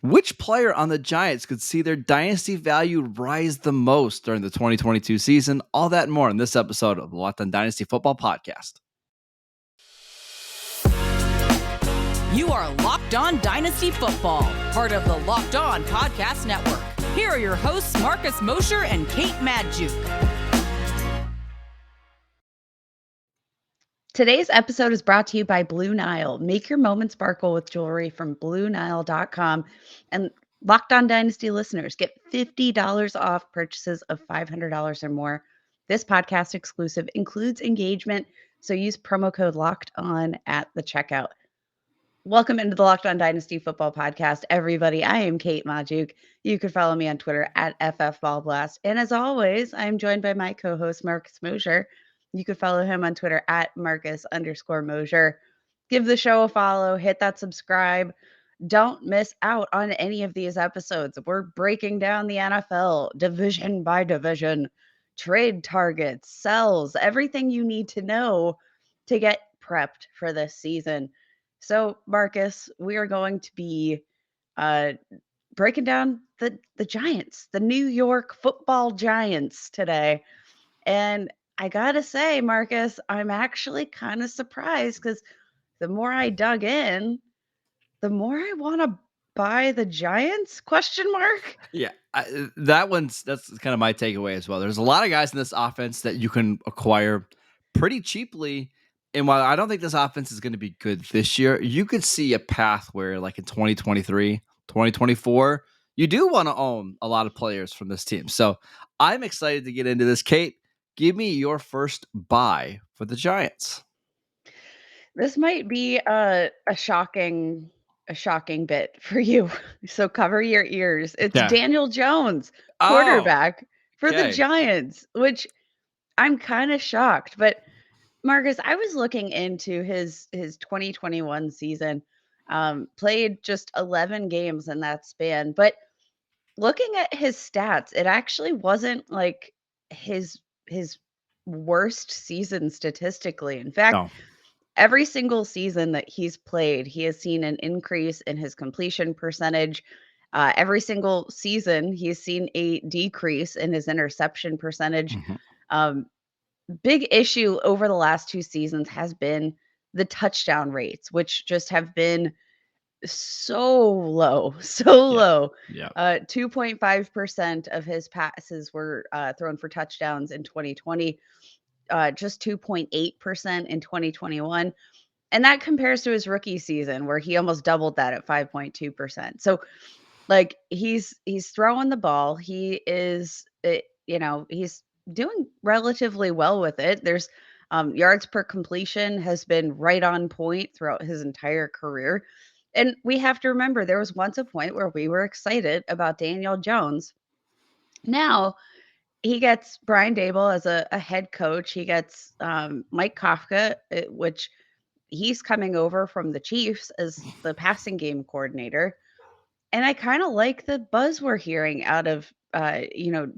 Which player on the Giants could see their dynasty value rise the most during the 2022 season? All that and more in this episode of the Locked On Dynasty Football Podcast. You are Locked On Dynasty Football, part of the Locked On Podcast Network. Here are your hosts, Marcus Mosher and Kate Magdziuk. Today's episode is brought to you by Blue Nile. Make your moment sparkle with jewelry from BlueNile.com. And Locked On Dynasty listeners get $50 off purchases of $500 or more. This podcast exclusive includes engagement, so use promo code Locked On at the checkout. Welcome into the Locked On Dynasty Football Podcast, everybody. I am Kate Magdziuk. You can follow me on Twitter at FFBallBlast. And as always, I'm joined by my co-host, Marcus Mosher. You could follow him on Twitter at Marcus_Mosher. Give the show a follow, hit that subscribe. Don't miss out on any of these episodes. We're breaking down the NFL division by division, trade targets, sells, everything you need to know to get prepped for this season. So, Marcus, we are going to be breaking down the Giants, the New York Football Giants today. And I gotta say, Marcus, I'm actually kind of surprised because the more I dug in, the more I want to buy the Giants? Question mark. Yeah, that's kind of my takeaway as well. There's a lot of guys in this offense that you can acquire pretty cheaply. And while I don't think this offense is going to be good this year, you could see a path where, like in 2023, 2024, you do want to own a lot of players from this team. So I'm excited to get into this. Kate, give me your first buy for the Giants. This might be a shocking bit for you. So cover your ears. It's Daniel Jones, quarterback for the Giants, which I'm kind of shocked. But Marcus, I was looking into his 2021 season, played just 11 games in that span. But looking at his stats, it actually wasn't like his worst season statistically. In fact, every single season that he's played, he has seen an increase in his completion percentage. Every single season, he's seen a decrease in his interception percentage. Big issue over the last two seasons has been the touchdown rates, which just have been so low. 2.5% of his passes were thrown for touchdowns in 2020, just 2.8% in 2021. And that compares to his rookie season where he almost doubled that at 5.2%. So like he's throwing the ball. He is, he's doing relatively well with it. There's yards per completion has been right on point throughout his entire career. And we have to remember there was once a point where we were excited about Daniel Jones. Now he gets Brian Daboll as a head coach. He gets Mike Kafka, which he's coming over from the Chiefs as the passing game coordinator. And I kind of like the buzz we're hearing out of,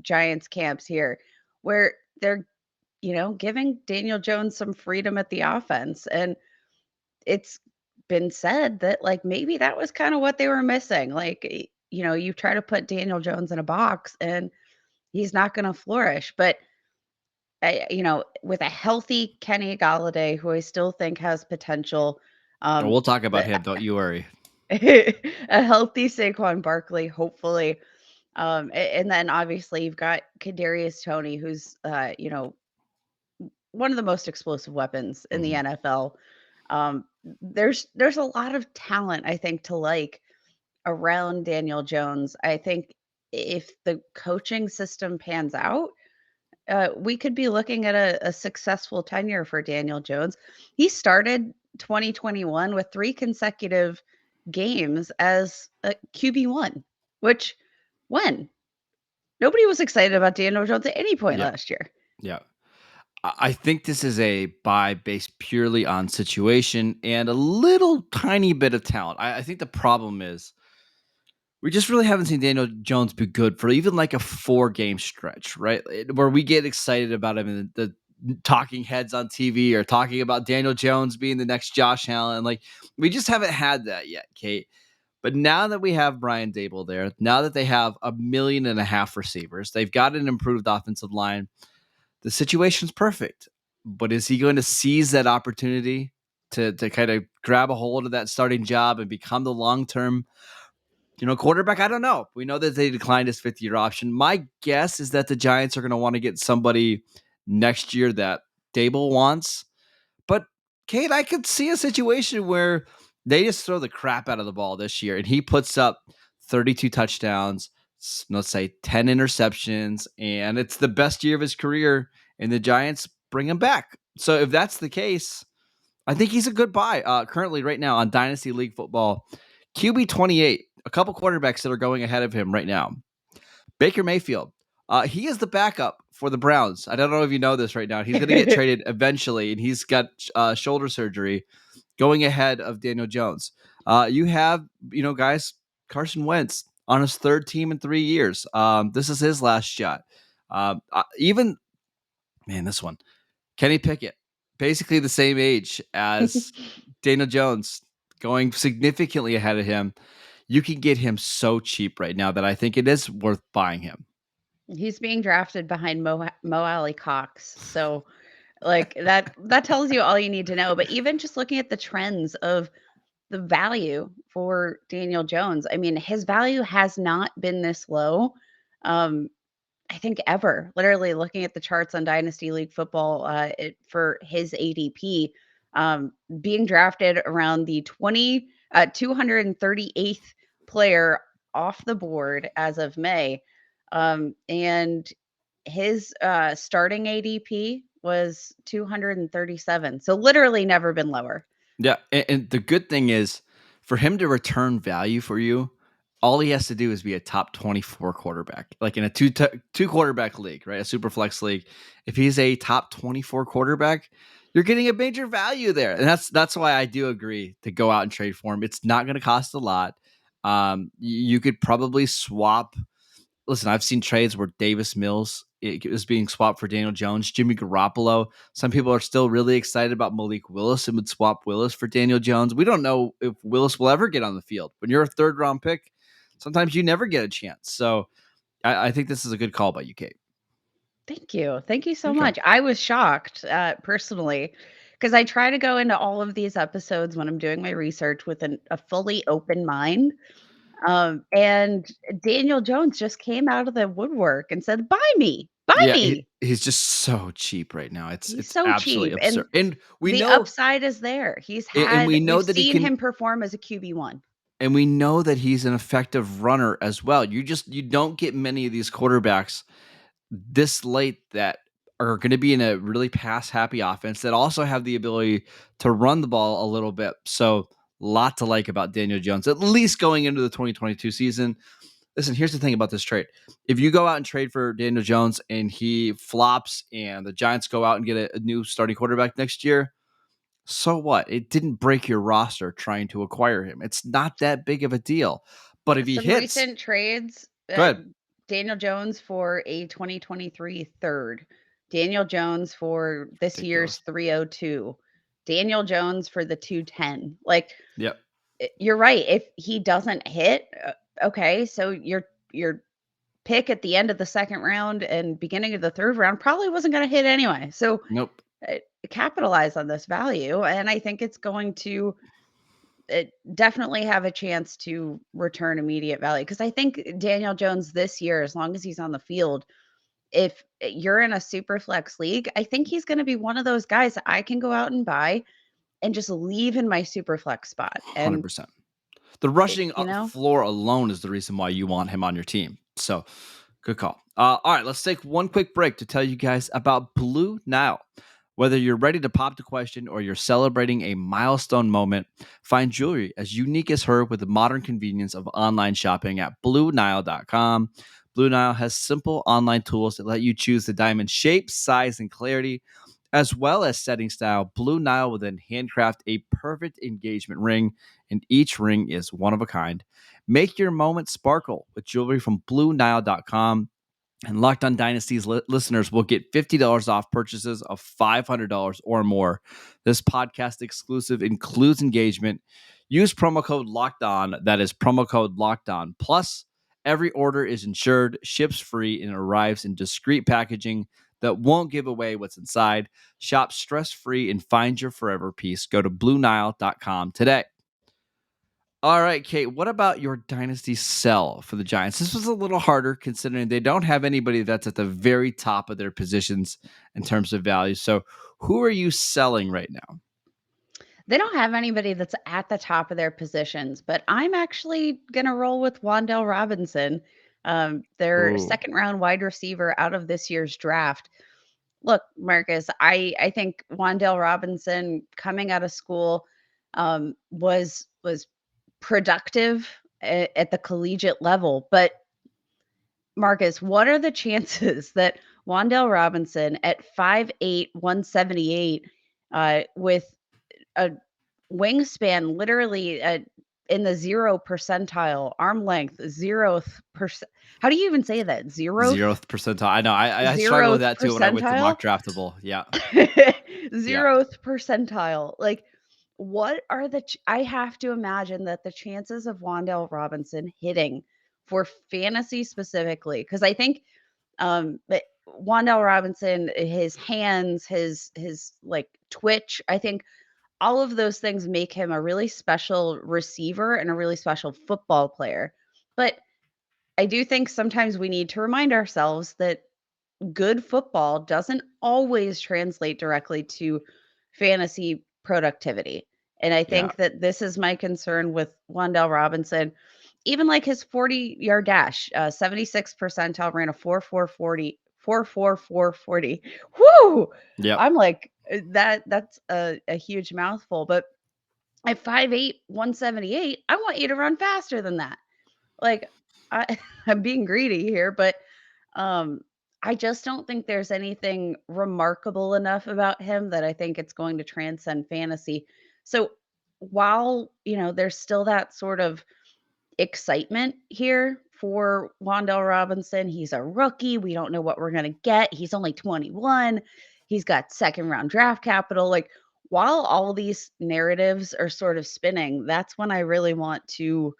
Giants camps here, where they're, giving Daniel Jones some freedom at the offense. And it's been said that, like, maybe that was kind of what they were missing. Like, you try to put Daniel Jones in a box and he's not going to flourish. But, with a healthy Kenny Golladay, who I still think has potential. We'll talk about him. Don't you worry. A healthy Saquon Barkley, hopefully. And then obviously you've got Kadarius Toney, who's one of the most explosive weapons in the NFL. There's a lot of talent, I think, to like around Daniel Jones. I think if the coaching system pans out, we could be looking at a successful tenure for Daniel Jones. He started 2021 with 3 consecutive games as a QB1, which nobody was excited about Daniel Jones at any point last year. Yeah. I think this is a buy based purely on situation and a little tiny bit of talent. I think the problem is we just really haven't seen Daniel Jones be good for even like a 4-game stretch, right? Where we get excited about him and the talking heads on TV are talking about Daniel Jones being the next Josh Allen. Like, we just haven't had that yet, Kate. But now that we have Brian Dable there, now that they have 1.5 million receivers, they've got an improved offensive line. The situation's perfect. But is he going to seize that opportunity to kind of grab a hold of that starting job and become the long-term quarterback? I don't know. We know that they declined his 5th-year option. My guess is that the Giants are going to want to get somebody next year that Dable wants. But, Kate, I could see a situation where they just throw the crap out of the ball this year and he puts up 32 touchdowns, let's say 10 interceptions, and it's the best year of his career, and the Giants bring him back. So if that's the case, I think he's a good buy. Currently, right now on Dynasty League Football, QB 28, a couple quarterbacks that are going ahead of him right now. Baker Mayfield. He is the backup for the Browns. I don't know if you know this right now. He's going to get traded eventually, and he's got shoulder surgery going ahead of Daniel Jones. You have, guys, Carson Wentz on his 3rd team in 3 years. This is his last shot. This one, Kenny Pickett, basically the same age as Daniel Jones, going significantly ahead of him. You can get him so cheap right now that I think it is worth buying him. He's being drafted behind Mo Alley Cox. So like that tells you all you need to know. But even just looking at the trends of the value for Daniel Jones, I mean, his value has not been this low. I think ever. Literally looking at the charts on Dynasty League Football for his ADP, being drafted around the 238th player off the board as of May. And his starting ADP was 237. So literally never been lower. Yeah, and the good thing is for him to return value for you, all he has to do is be a top 24 quarterback, like in a two quarterback league, right? A super flex league. If he's a top 24 quarterback, you're getting a major value there. And that's why I do agree to go out and trade for him. It's not going to cost a lot. You could probably swap. Listen, I've seen trades where Davis Mills is being swapped for Daniel Jones, Jimmy Garoppolo. Some people are still really excited about Malik Willis and would swap Willis for Daniel Jones. We don't know if Willis will ever get on the field. When you're a 3rd-round pick, sometimes you never get a chance. So I think this is a good call by you, Kate. Thank you. Thank you so much. I was shocked personally because I try to go into all of these episodes when I'm doing my research with a fully open mind. And Daniel Jones just came out of the woodwork and said, "Buy me, buy me." He's just so cheap right now. It's so absolutely cheap, absurd. And we the know upside is there. we've seen him perform as a QB1. And we know that he's an effective runner as well. You don't get many of these quarterbacks this late that are going to be in a really pass-happy offense that also have the ability to run the ball a little bit. So, lot to like about Daniel Jones, at least going into the 2022 season. Listen, here's the thing about this trade. If you go out and trade for Daniel Jones and he flops and the Giants go out and get a new starting quarterback next year, so what? It didn't break your roster trying to acquire him. It's not that big of a deal. But if he hits... recent trades, go ahead. Daniel Jones for a 2023 3rd. Daniel Jones for this year's 302. Daniel Jones for the 210. Like, yep. You're right. If he doesn't hit, okay, so your pick at the end of the 2nd round and beginning of the 3rd round probably wasn't going to hit anyway. So nope. Capitalize on this value, and I think it's going to definitely have a chance to return immediate value, because I think Daniel Jones this year, as long as he's on the field, if you're in a super flex league, I think he's going to be one of those guys that I can go out and buy and just leave in my super flex spot. And 100%. The rushing floor alone is the reason why you want him on your team. So good call. All right, let's take one quick break to tell you guys about Blue Nile. Whether you're ready to pop the question or you're celebrating a milestone moment, find jewelry as unique as her with the modern convenience of online shopping at BlueNile.com. Blue Nile has simple online tools that let you choose the diamond shape, size, and clarity, as well as setting style. Blue Nile will then handcraft a perfect engagement ring, and each ring is one of a kind. Make your moment sparkle with jewelry from BlueNile.com. And Locked On Dynasty's listeners will get $50 off purchases of $500 or more. This podcast exclusive includes engagement. Use promo code Locked On. That is promo code Locked On. Plus, every order is insured, ships free, and arrives in discreet packaging that won't give away what's inside. Shop stress-free and find your forever piece. Go to BlueNile.com today. All right, Kate, what about your dynasty sell for the Giants? This was a little harder considering they don't have anybody that's at the very top of their positions in terms of value. So who are you selling right now? They don't have anybody that's at the top of their positions, but I'm actually going to roll with Wandel Robinson, their Ooh. second round wide receiver out of this year's draft. Look, Marcus, I think Wandale Robinson coming out of school was productive at the collegiate level. But Marcus, what are the chances that Wandale Robinson at 5'8", 178, with a wingspan literally in the 0th percentile, arm length 0th percent. How do you even say that? 0th percentile. I know. I struggle with 0th that too when I went to percentile? mock draftable. Yeah. Yeah. 0th percentile. Like, what are I have to imagine that the chances of Wandale Robinson hitting for fantasy specifically, because I think that Wandale Robinson, his hands, his like twitch, I think all of those things make him a really special receiver and a really special football player. But I do think sometimes we need to remind ourselves that good football doesn't always translate directly to fantasy productivity. And I Yeah. think that this is my concern with Wandale Robinson. Even like his 40-yard dash, 76th percentile, ran a 4.440, 4.4440. Whoo! Yep. I'm like, that's a huge mouthful. But at 5'8", 178, I want you to run faster than that. Like, I'm being greedy here, but um, I just don't think there's anything remarkable enough about him that I think it's going to transcend fantasy. So while, there's still that sort of excitement here for Wandell Robinson, he's a rookie. We don't know what we're going to get. He's only 21. He's got second round draft capital. Like, while all these narratives are sort of spinning, that's when I really want to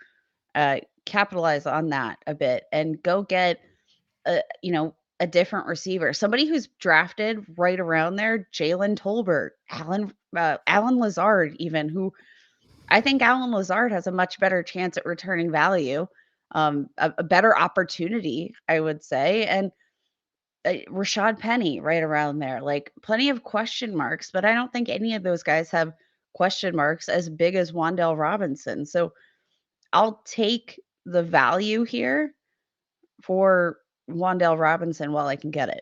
capitalize on that a bit and go get a different receiver, somebody who's drafted right around there. Jalen Tolbert, Alan Lazard, even, who I think Alan Lazard has a much better chance at returning value, a better opportunity, I would say, and Rashad Penny right around there. Like, plenty of question marks, but I don't think any of those guys have question marks as big as Wandell Robinson. So I'll take the value here for Wandale Robinson while I can get it.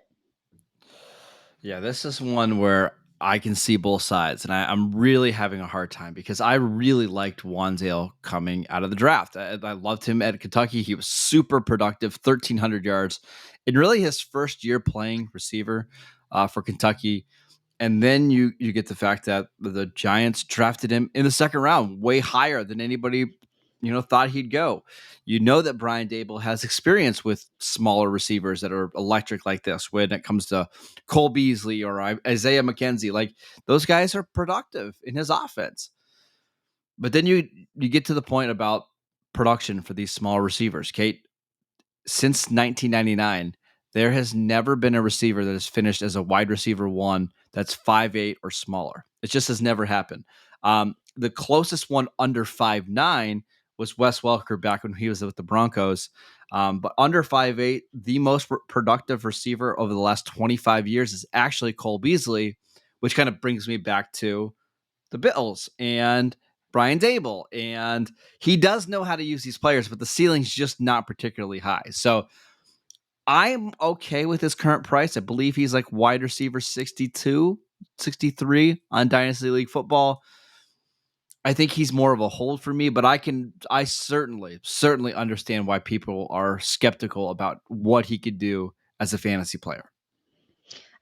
Yeah, this is one where I can see both sides, and I'm really having a hard time because I really liked Wan'Dale coming out of the draft. I loved him at Kentucky. He was super productive, 1,300 yards, in really his first year playing receiver for Kentucky. And then you get the fact that the Giants drafted him in the second round, way higher than anybody thought he'd go. You know that Brian Dable has experience with smaller receivers that are electric like this when it comes to Cole Beasley or Isaiah McKenzie. Like, those guys are productive in his offense. But then you get to the point about production for these small receivers. Kate, since 1999, there has never been a receiver that has finished as a wide receiver one that's 5'8" or smaller. It just has never happened. The closest one under 5'9" was Wes Welker back when he was with the Broncos. But under 5'8", the most productive receiver over the last 25 years is actually Cole Beasley, which kind of brings me back to the Bills and Brian Dable. And he does know how to use these players, but the ceiling's just not particularly high. So I'm okay with his current price. I believe he's like wide receiver 62, 63 on Dynasty League Football. I think he's more of a hold for me, but I certainly understand why people are skeptical about what he could do as a fantasy player.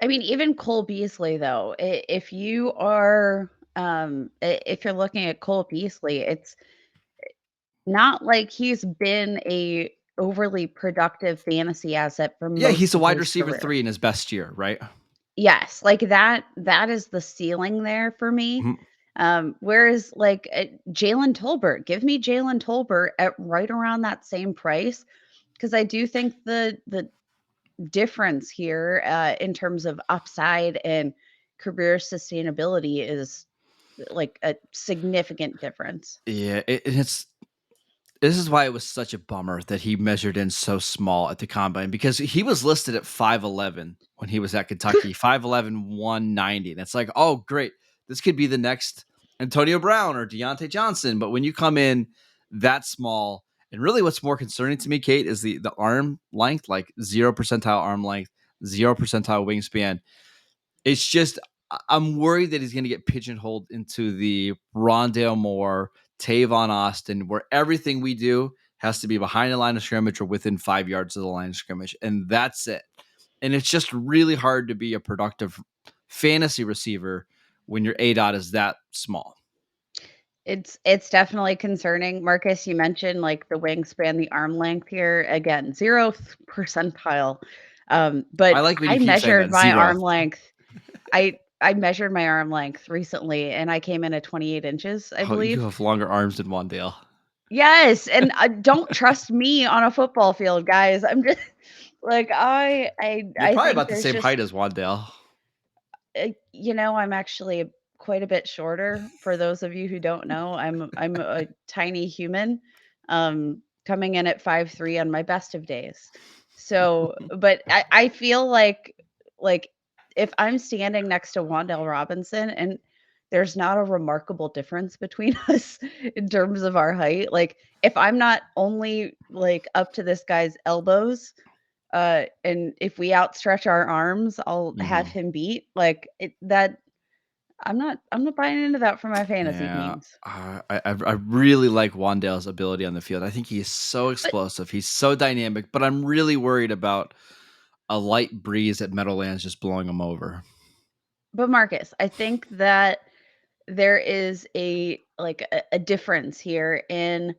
I mean, even Cole Beasley, though, if you are, if you're looking at Cole Beasley, it's not like he's been a overly productive fantasy asset for Yeah, he's most a of wide his receiver career. 3 in his best year, right? Yes, like that is the ceiling there for me. Mhm. Whereas like Jalen Tolbert, give me Jalen Tolbert at right around that same price, because I do think the difference here in terms of upside and career sustainability is like a significant difference. Yeah, it's this is why it was such a bummer that he measured in so small at the combine, because he was listed at 5'11" when he was at Kentucky, 5'11", 190. And it's like, oh, great. This could be the next Antonio Brown or Deontay Johnson. But when you come in that small, and really what's more concerning to me, Kate, is the arm length, like 0 percentile arm length, 0 percentile wingspan. It's just I'm worried that he's going to get pigeonholed into the Rondale Moore, Tavon Austin, where everything we do has to be behind the line of scrimmage or within 5 yards of the line of scrimmage, and that's it. And it's just really hard to be a productive fantasy receiver when your ADOT is that small. It's definitely concerning. Marcus, you mentioned like the wingspan, the arm length here. Again, 0th percentile. I But like when I you keep saying measured that, my 0. arm length. I measured my arm length recently, and I came in at 28 inches, I Oh, you believe. have longer arms than Wandale. Yes, and don't trust me on a football field, guys. I'm just like You're I probably think about the there's same height just as Wandale. I'm actually quite a bit shorter. For those of you who don't know, I'm a tiny human, coming in at 5'3" on my best of days. So, but I feel like if I'm standing next to Wandel Robinson and there's not a remarkable difference between us in terms of our height, like if I'm not only like up to this guy's elbows, and if we outstretch our arms, I'll have Mhm. him beat. Like that I'm not buying into that for my fantasy Yeah, teams. I really like Wandale's ability on the field. I think he is so But explosive. He's so dynamic, but I'm really worried about a light breeze at Meadowlands just blowing him over. but Marcus, I think that there is a difference here in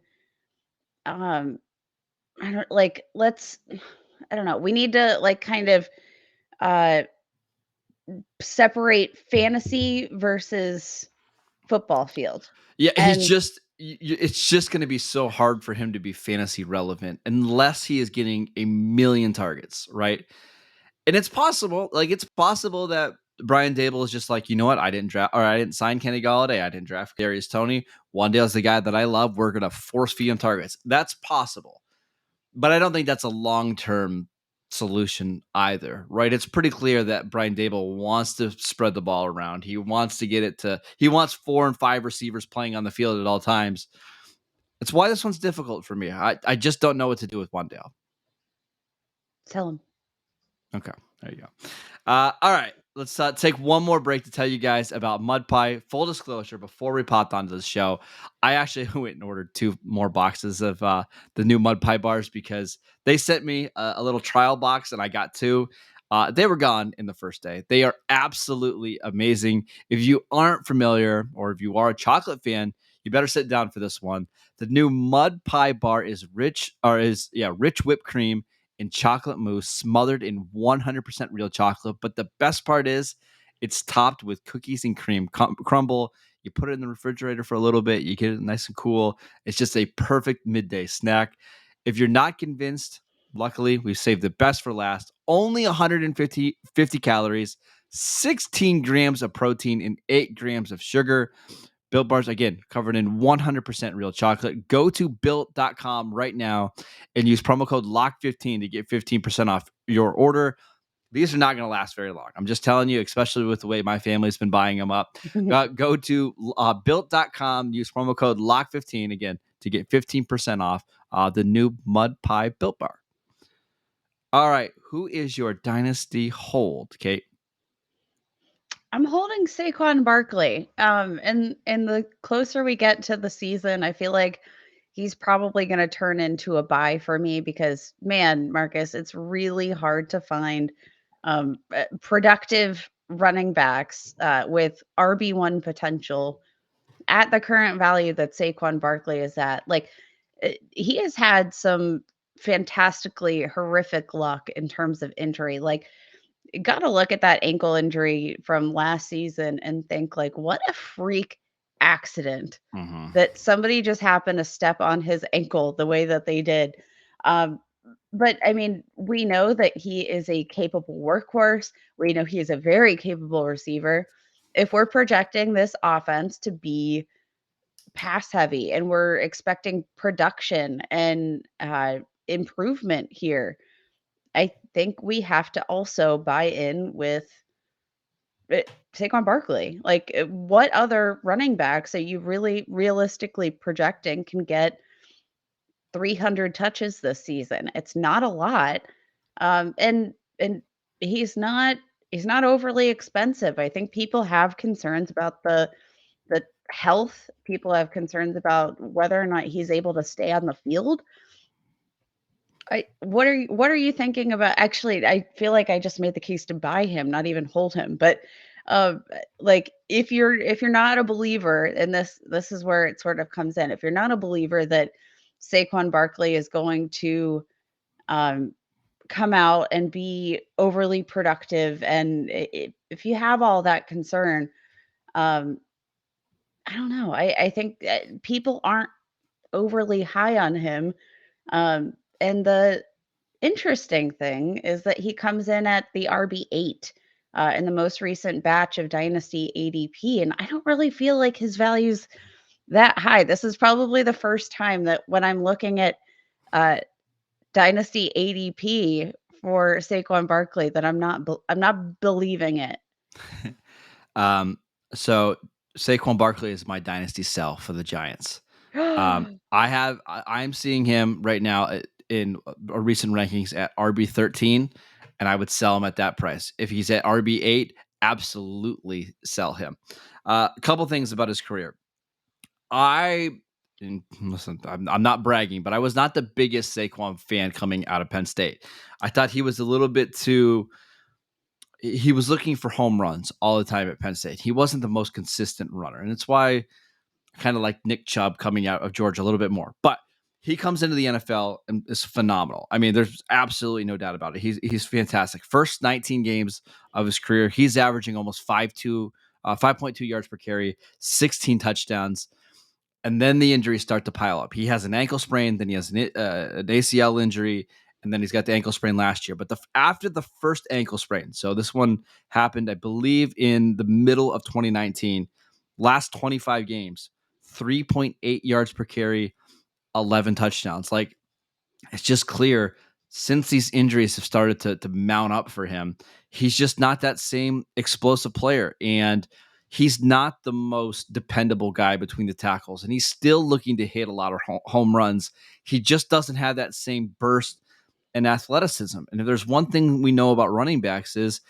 um I don't like let's I don't know. We need to like kind of uh separate fantasy versus football field. Yeah, he's And just it's just going to be so hard for him to be fantasy relevant unless he is getting a million targets, right? And it's possible that Brian Dable is just like, you know what? I didn't sign Kenny Galladay. I didn't draft Darius Toney. Wandale's the guy that I love. We're going to force feed him targets. That's possible. But I don't think that's a long-term solution either, right? It's pretty clear that Brian Dable wants to spread the ball around. He wants 4 and 5 receivers playing on the field at all times. That's why this one's difficult for me. I just don't know what to do with Wandale. tell him. Okay, there you go. All right, let's take one more break to tell you guys about Mud Pie. Full disclosure, before we popped onto the show, I actually went and ordered 2 more boxes of the new Mud Pie bars because they sent me a little trial box and I got 2. They were gone in the first day. They are absolutely amazing. If you aren't familiar or if you are a chocolate fan, you better sit down for this one. The new Mud Pie bar is rich whipped cream and chocolate mousse smothered in 100% real chocolate. But the best part is it's topped with cookies and cream crumble. You put it in the refrigerator for a little bit, you get it nice and cool. It's just a perfect midday snack. If you're not convinced, luckily, we've saved the best for last. Only 150 calories, 16 grams of protein, and 8 grams of sugar. Built bars, again, covered in 100% real chocolate. Go to built.com right now and use promo code LOCK15 to get 15% off your order. These are not going to last very long. I'm just telling you, especially with the way my family's been buying them up. Go to built.com, use promo code LOCK15 again to get 15% off the new Mud Pie Built Bar. All right, who is your dynasty hold, Kate? I'm holding Saquon Barkley. And the closer we get to the season, I feel like he's probably going to turn into a buy for me because, man, Marcus, it's really hard to find productive running backs with RB1 potential at the current value that Saquon Barkley is at. Like, he has had some fantastically horrific luck in terms of injury. Like, got to look at that ankle injury from last season and think like what a freak accident Mhm. that somebody just happened to step on his ankle the way that they did. Um, but I mean, we know that he is a capable workhorse. We know he is a very capable receiver. If we're projecting this offense to be pass heavy and we're expecting production and improvement here, I think we have to also buy in with Saquon Barkley. Like, what other running backs are you really realistically projecting can get 300 touches this season? It's not a lot, and he's not he's not overly expensive. I think people have concerns about the health. People have concerns about whether or not he's able to stay on the field. What are you thinking about? Actually, I feel like I just made the case to buy him, not even hold him. But like if you're not a believer, and this is where it sort of comes in. If you're not a believer that Saquon Barkley is going to um, come out and be overly productive, and if you have all that concern, um, I don't know. I think that people aren't overly high on him. And the interesting thing is that he comes in at the RB8 in the most recent batch of Dynasty ADP, and I don't really feel like his value's that high. This is probably the first time that when I'm looking at uh, Dynasty ADP for Saquon Barkley that I'm not believing it. Um, so Saquon Barkley is my dynasty sell for the Giants. I'm seeing him right now in recent rankings at RB13, and I would sell him at that price. If he's at RB8, absolutely sell him. A couple things about his career. And listen, I'm not bragging, but I was not the biggest Saquon fan coming out of Penn State. I thought he was a little bit too. He was looking for home runs all the time at Penn State. He wasn't the most consistent runner, and it's why I kind of like Nick Chubb coming out of Georgia a little bit more. But he comes into the NFL and is phenomenal. I mean, there's absolutely no doubt about it. He's fantastic. First 19 games of his career, he's averaging almost 5.2 yards per carry, 16 touchdowns. And then the injuries start to pile up. He has an ankle sprain, then he has an ACL injury, and then he's got the ankle sprain last year. But after the first ankle sprain, so this one happened, I believe, in the middle of 2019. Last 25 games, 3.8 yards per carry, 11 touchdowns. Like, it's just clear since these injuries have started to mount up for him, he's just not that same explosive player. And he's not the most dependable guy between the tackles. And he's still looking to hit a lot of home runs. He just doesn't have that same burst and athleticism. And if there's one thing we know about running backs is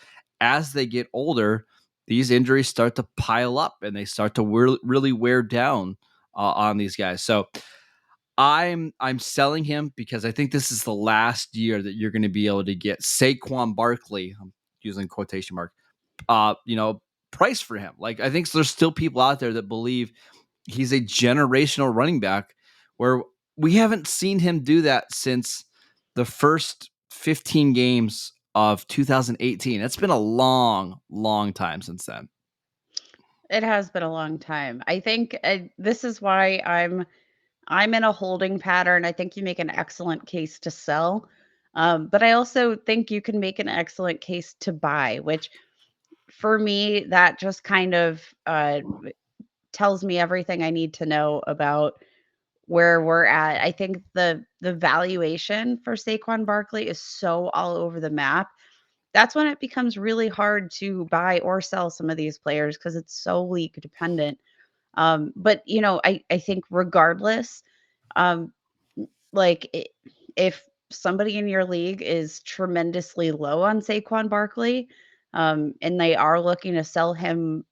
as they get older, these injuries start to pile up and they start to really wear down on these guys. So I'm selling him because I think this is the last year that you're going to be able to get Saquon Barkley. I'm using quotation mark. Price for him. Like, I think there's still people out there that believe he's a generational running back, where we haven't seen him do that since the first 15 games of 2018. It's been a long, long time since then. It has been a long time. I think this is why I'm in a holding pattern. I think you make an excellent case to sell. But I also think you can make an excellent case to buy, which for me, that just kind of tells me everything I need to know about where we're at. I think the valuation for Saquon Barkley is so all over the map. That's when it becomes really hard to buy or sell some of these players because it's so league dependent. But I think regardless, um, like if somebody in your league is tremendously low on Saquon Barkley, and they are looking to sell him,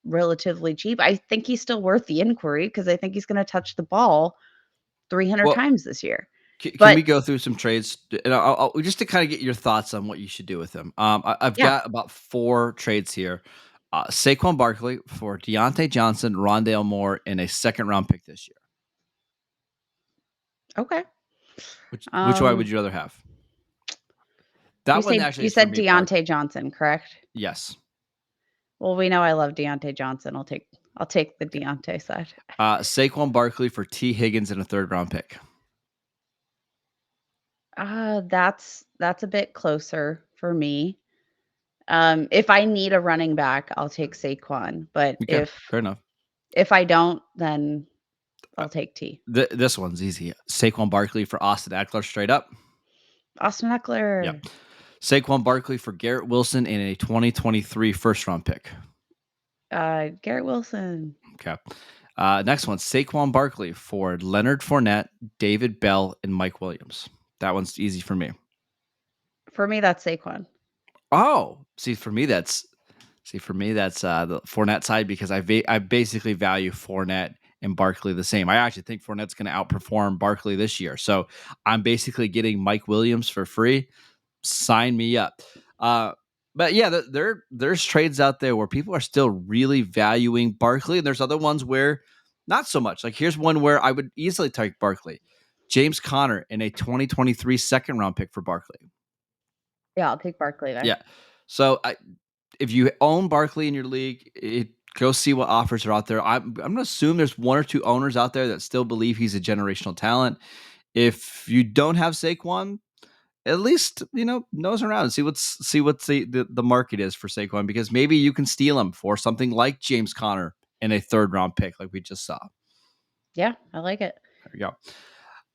relatively cheap, I think he's still worth the inquiry because I think he's going to touch the ball 300 Well, times this year. can But we go through some trades? And I'll just to kind of get your thoughts on what you should do with him. I've yeah, got about 4 trades here. Saquon Barkley for Deontay Johnson, Rondale Moore, and a second round pick this year. okay. Which one would Um, you rather have? you That one say actually you is for said me, Park. Deontay Johnson, correct? Yes. Well, we know I love Deontay Johnson. I'll take the Deontay side. Saquon Barkley for T. Higgins in a 3rd-round pick. That's a bit closer for me. If I need a running back, I'll take Saquon, but Okay, fair enough. if I don't, then I'll take T. This one's easy. Saquon Barkley for Austin Eckler straight up. Austin Eckler. Yep. Saquon Barkley for Garrett Wilson in a 2023 1st-round pick. Garrett Wilson. Okay. Next one, Saquon Barkley for Leonard Fournette, David Bell, and Mike Williams. That one's easy for me. For me, that's Saquon. Oh, for me that's the Fournette side because I basically value Fournette and Barkley the same. I actually think Fournette's going to outperform Barkley this year. So I'm basically getting Mike Williams for free. Sign me up. But yeah, there's trades out there where people are still really valuing Barkley, and there's other ones where not so much. Like here's one where I would easily take Barkley. James Conner in a 2023 2nd-round pick for Barkley. Yeah, I'll take Barkley there. Yeah. So if you own Barkley in your league, go see what offers are out there. I'm going to assume there's 1 or 2 owners out there that still believe he's a generational talent. If you don't have Saquon, at least, nose around and see what the market is for Saquon, because maybe you can steal him for something like James Conner in a 3rd-round pick like we just saw. Yeah, I like it. There we go.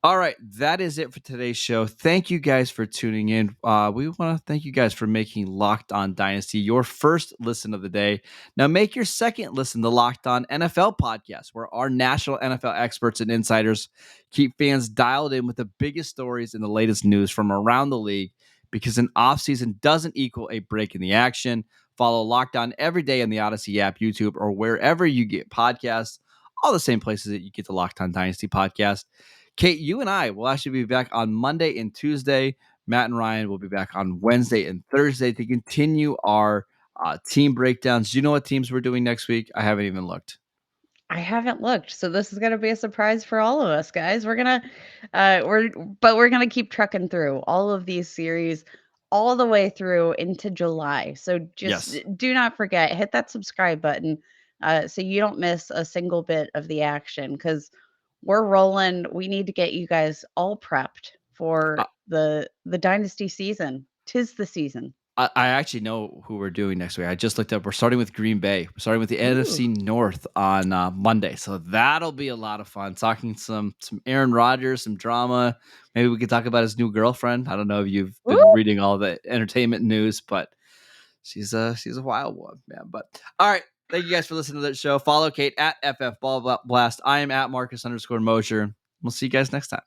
All right, that is it for today's show. Thank you guys for tuning in. We want to thank you guys for making Locked On Dynasty your first listen of the day. Now make your second listen the Locked On NFL podcast, where our national NFL experts and insiders keep fans dialed in with the biggest stories and the latest news from around the league, because an offseason doesn't equal a break in the action. Follow Locked On every day on the Odyssey app, YouTube, or wherever you get podcasts, all the same places that you get the Locked On Dynasty podcast. Kate, you and I will actually be back on Monday and Tuesday. Matt and Ryan will be back on Wednesday and Thursday to continue our team breakdowns. Do you know what teams we're doing next week? I haven't even looked. I haven't looked, so this is gonna be a surprise for all of us, guys. We're gonna keep trucking through all of these series all the way through into July. So just do not forget, hit that subscribe button so you don't miss a single bit of the action, because we're rolling. We need to get you guys all prepped for the dynasty season. 'Tis the season. I actually know who we're doing next week. I just looked up. We're starting with Green Bay. We're starting with the NFC North on Monday. So that'll be a lot of fun. Talking some Aaron Rodgers, some drama. Maybe we could talk about his new girlfriend. I don't know if you've been reading all the entertainment news, but she's a wild one, man. But all right. Thank you guys for listening to that show. Follow Kate at FF Ball Blast. I am at Marcus _Mosher. We'll see you guys next time.